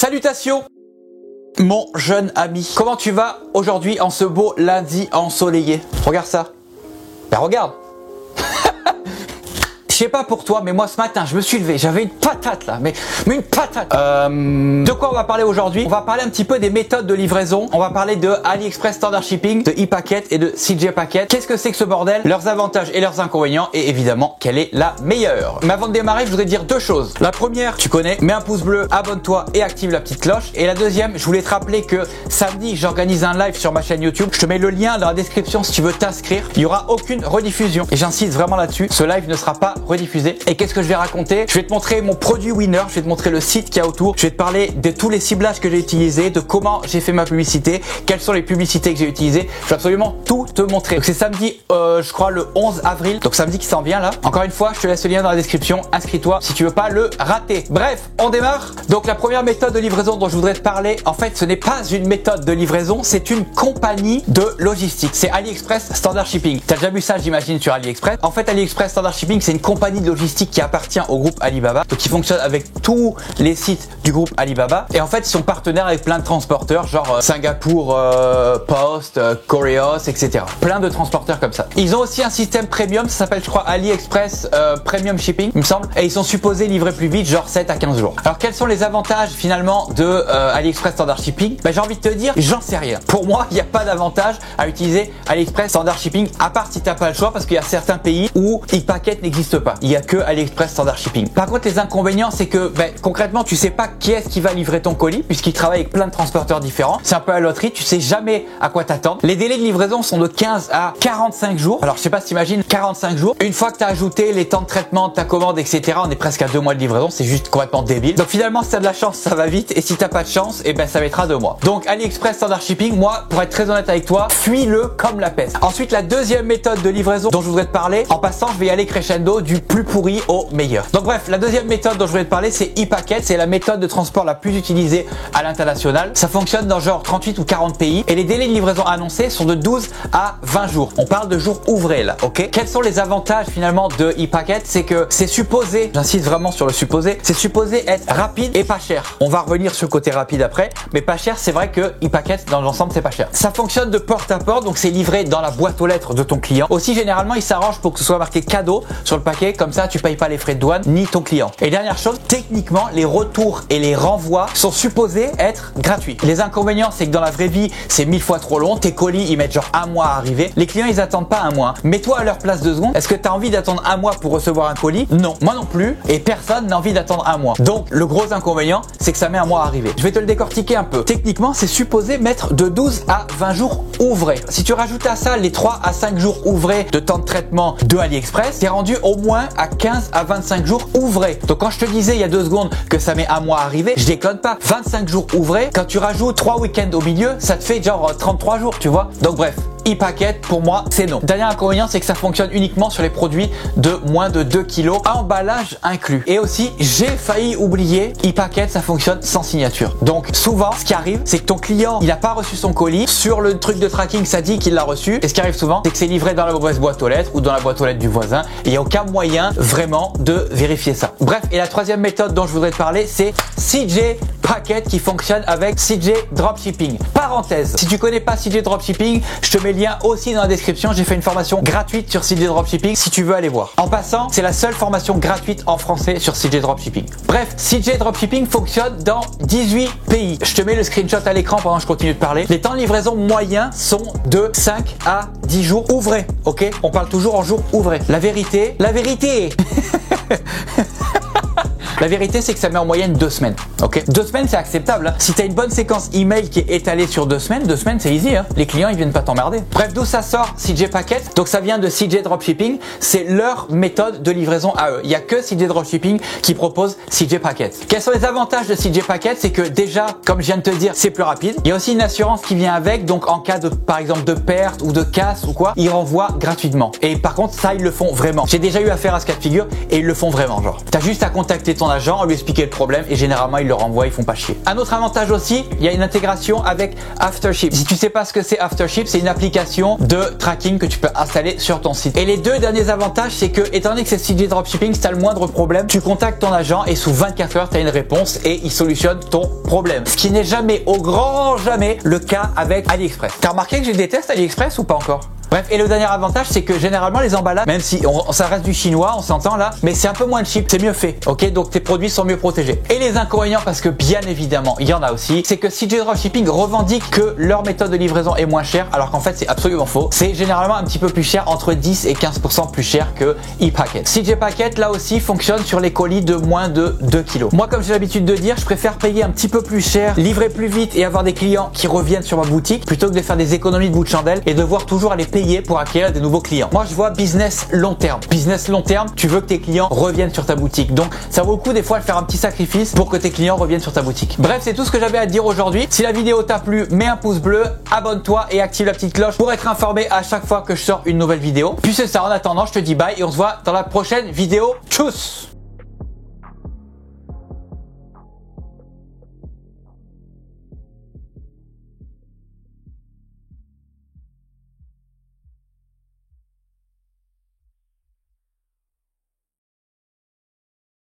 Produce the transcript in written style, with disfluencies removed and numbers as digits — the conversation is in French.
Salutations mon jeune ami, comment tu vas aujourd'hui en ce beau lundi ensoleillé? Regarde ça. Ben regarde. Je sais pas pour toi, mais moi ce matin, je me suis levé, j'avais une patate là, mais une patate. De quoi on va parler aujourd'hui? On va parler un petit peu des méthodes de livraison. On va parler de AliExpress Standard Shipping, de ePacket et de CJ Packet. Qu'est-ce que c'est que ce bordel? Leurs avantages et leurs inconvénients, et évidemment, quelle est la meilleure? Mais avant de démarrer, je voudrais dire deux choses. La première, tu connais, mets un pouce bleu, abonne-toi et active la petite cloche. Et la deuxième, je voulais te rappeler que samedi, j'organise un live sur ma chaîne YouTube. Je te mets le lien dans la description si tu veux t'inscrire. Il n'y aura aucune rediffusion. Et j'insiste vraiment là-dessus. Ce live ne sera pas rediffusé. Et qu'est-ce que je vais raconter? Je vais te montrer mon produit winner, je vais te montrer le site qu'il y a autour, je vais te parler de tous les ciblages que j'ai utilisés, de comment j'ai fait ma publicité, quelles sont les publicités que j'ai utilisées. Je vais absolument tout te montrer. Donc c'est samedi, je crois le 11 avril, donc samedi qui s'en vient là. Encore une fois, je te laisse le lien dans la description, inscris-toi si tu veux pas le rater. Bref, on démarre. Donc la première méthode de livraison dont je voudrais te parler, en fait ce n'est pas une méthode de livraison, c'est une compagnie de logistique. C'est AliExpress Standard Shipping. Tu as déjà vu ça j'imagine sur AliExpress. En fait AliExpress Standard Shipping c'est une compagnie de logistique qui appartient au groupe Alibaba, donc qui fonctionne avec tous les sites du groupe Alibaba. Et en fait, ils sont partenaires avec plein de transporteurs, genre Singapour Post, Koreos, etc. Plein de transporteurs comme ça. Ils ont aussi un système premium, ça s'appelle, je crois, AliExpress Premium Shipping, il me semble, et ils sont supposés livrer plus vite, genre 7 à 15 jours. Alors, quels sont les avantages finalement de AliExpress Standard Shipping? J'ai envie de te dire, j'en sais rien. Pour moi, il n'y a pas d'avantage à utiliser AliExpress Standard Shipping, à part si t'as pas le choix, parce qu'il y a certains pays où ePacket n'existe pas. Il y a que AliExpress Standard Shipping. Par contre, les inconvénients, c'est que concrètement, tu sais pas qui est-ce qui va livrer ton colis, puisqu'il travaille avec plein de transporteurs différents. C'est un peu la loterie, tu sais jamais à quoi t'attendre. Les délais de livraison sont de 15 à 45 jours. Alors, je sais pas si t'imagines, 45 jours. Une fois que tu as ajouté les temps de traitement de ta commande, etc., on est presque à 2 mois de livraison. C'est juste complètement débile. Donc finalement, si t'as de la chance, ça va vite. Et si t'as pas de chance, ça mettra 2 mois. Donc AliExpress Standard Shipping, moi, pour être très honnête avec toi, fuis-le comme la peste. Ensuite, la deuxième méthode de livraison dont je voudrais te parler, en passant, je vais y aller crescendo du plus pourri au meilleur. Donc bref, la deuxième méthode dont je voulais te parler, c'est ePacket. C'est la méthode de transport la plus utilisée à l'international. Ça fonctionne dans genre 38 ou 40 pays et les délais de livraison annoncés sont de 12 à 20 jours. On parle de jours ouvrés là, ok? Quels sont les avantages finalement de ePacket? C'est que c'est supposé, j'insiste vraiment sur le supposé, c'est supposé être rapide et pas cher. On va revenir sur le côté rapide après, mais pas cher, c'est vrai que ePacket dans l'ensemble c'est pas cher. Ça fonctionne de porte à porte, donc c'est livré dans la boîte aux lettres de ton client. Aussi généralement, il s'arrange pour que ce soit marqué cadeau sur le paquet, comme ça tu payes pas les frais de douane ni ton client. Et dernière chose, techniquement, les retours et les renvois sont supposés être gratuits. Les inconvénients, c'est que dans la vraie vie, c'est 1000 fois trop long. Tes colis, ils mettent genre 1 mois à arriver. Les clients, ils attendent pas 1 mois. Mets-toi à leur place 2 secondes. Est-ce que tu as envie d'attendre 1 mois pour recevoir un colis? Non. Moi non plus. Et personne n'a envie d'attendre 1 mois. Donc, le gros inconvénient, c'est que ça met 1 mois à arriver. Je vais te le décortiquer un peu. Techniquement, c'est supposé mettre de 12 à 20 jours ouvrés. Si tu rajoutes à ça les 3 à 5 jours ouvrés de temps de traitement de AliExpress, t'es rendu au moins à 15 à 25 jours ouvrés. Donc, quand je te disais il y a 2 secondes que ça met 1 mois à arriver, je déconne pas. 25 jours ouvrés, quand tu rajoutes 3 week-ends au milieu, ça te fait genre 33 jours, tu vois. Donc bref, ePacket, pour moi, c'est non. Dernier inconvénient, c'est que ça fonctionne uniquement sur les produits de moins de 2 kg, emballage inclus. Et aussi, j'ai failli oublier, ePacket, ça fonctionne sans signature. Donc souvent, ce qui arrive, c'est que ton client, il n'a pas reçu son colis. Sur le truc de tracking, ça dit qu'il l'a reçu. Et ce qui arrive souvent, c'est que c'est livré dans la mauvaise boîte aux lettres ou dans la boîte aux lettres du voisin. Et il n'y a aucun moyen vraiment de vérifier ça. Bref, et la troisième méthode dont je voudrais te parler, c'est CJ Packet qui fonctionne avec CJ Dropshipping. Parenthèse, si tu connais pas CJ Dropshipping, je te mets le lien aussi dans la description. J'ai fait une formation gratuite sur CJ Dropshipping si tu veux aller voir. En passant, c'est la seule formation gratuite en français sur CJ Dropshipping. Bref, CJ Dropshipping fonctionne dans 18 pays. Je te mets le screenshot à l'écran pendant que je continue de parler. Les temps de livraison moyens sont de 5 à 10 jours ouvrés. Ok? On parle toujours en jours ouvrés. La vérité La vérité, c'est que ça met en moyenne 2 semaines. Ok, 2 semaines, c'est acceptable. Hein. Si tu as une bonne séquence email qui est étalée sur 2 semaines, 2 semaines, c'est easy. Hein. Les clients, ils viennent pas t'emmerder. Bref, d'où ça sort CJ Packet? Donc, ça vient de CJ Dropshipping. C'est leur méthode de livraison à eux. Il y a que CJ Dropshipping qui propose CJ Packet. Quels sont les avantages de CJ Packet? C'est que déjà, comme je viens de te dire, c'est plus rapide. Il y a aussi une assurance qui vient avec. Donc, en cas de, par exemple, de perte ou de casse ou quoi, ils renvoient gratuitement. Et par contre, ça, ils le font vraiment. J'ai déjà eu affaire à ce cas de figure et ils le font vraiment. Genre, t'as juste à contacter ton ton agent, on lui explique le problème et généralement ils le renvoient, ils font pas chier. Un autre avantage aussi, il y a une intégration avec Aftership. Si tu sais pas ce que c'est Aftership, c'est une application de tracking que tu peux installer sur ton site. Et les deux derniers avantages, c'est que étant donné que c'est CJ Dropshipping, si tu as le moindre problème, tu contactes ton agent et sous 24 heures, tu as une réponse et il solutionne ton problème. Ce qui n'est jamais, au grand jamais, le cas avec AliExpress. T'as remarqué que je déteste AliExpress ou pas encore? Bref, et le dernier avantage, c'est que généralement les emballages, même si ça reste du chinois, on s'entend là, mais c'est un peu moins cheap, c'est mieux fait, ok? Donc tes produits sont mieux protégés. Et les inconvénients, parce que bien évidemment, il y en a aussi, c'est que CJ Dropshipping revendique que leur méthode de livraison est moins chère, alors qu'en fait c'est absolument faux. C'est généralement un petit peu plus cher, entre 10 et 15% plus cher que ePacket. CJ Packet, là aussi, fonctionne sur les colis de moins de 2 kg. Moi, comme j'ai l'habitude de dire, je préfère payer un petit peu plus cher, livrer plus vite et avoir des clients qui reviennent sur ma boutique, plutôt que de faire des économies de bout de chandelle et devoir toujours aller payer pour acquérir des nouveaux clients. Moi, je vois business long terme. Business long terme, tu veux que tes clients reviennent sur ta boutique. Donc, ça vaut le coup des fois de faire un petit sacrifice pour que tes clients reviennent sur ta boutique. Bref, c'est tout ce que j'avais à te dire aujourd'hui. Si la vidéo t'a plu, mets un pouce bleu, abonne-toi et active la petite cloche pour être informé à chaque fois que je sors une nouvelle vidéo. Puis c'est ça, en attendant, je te dis bye et on se voit dans la prochaine vidéo. Tchuss!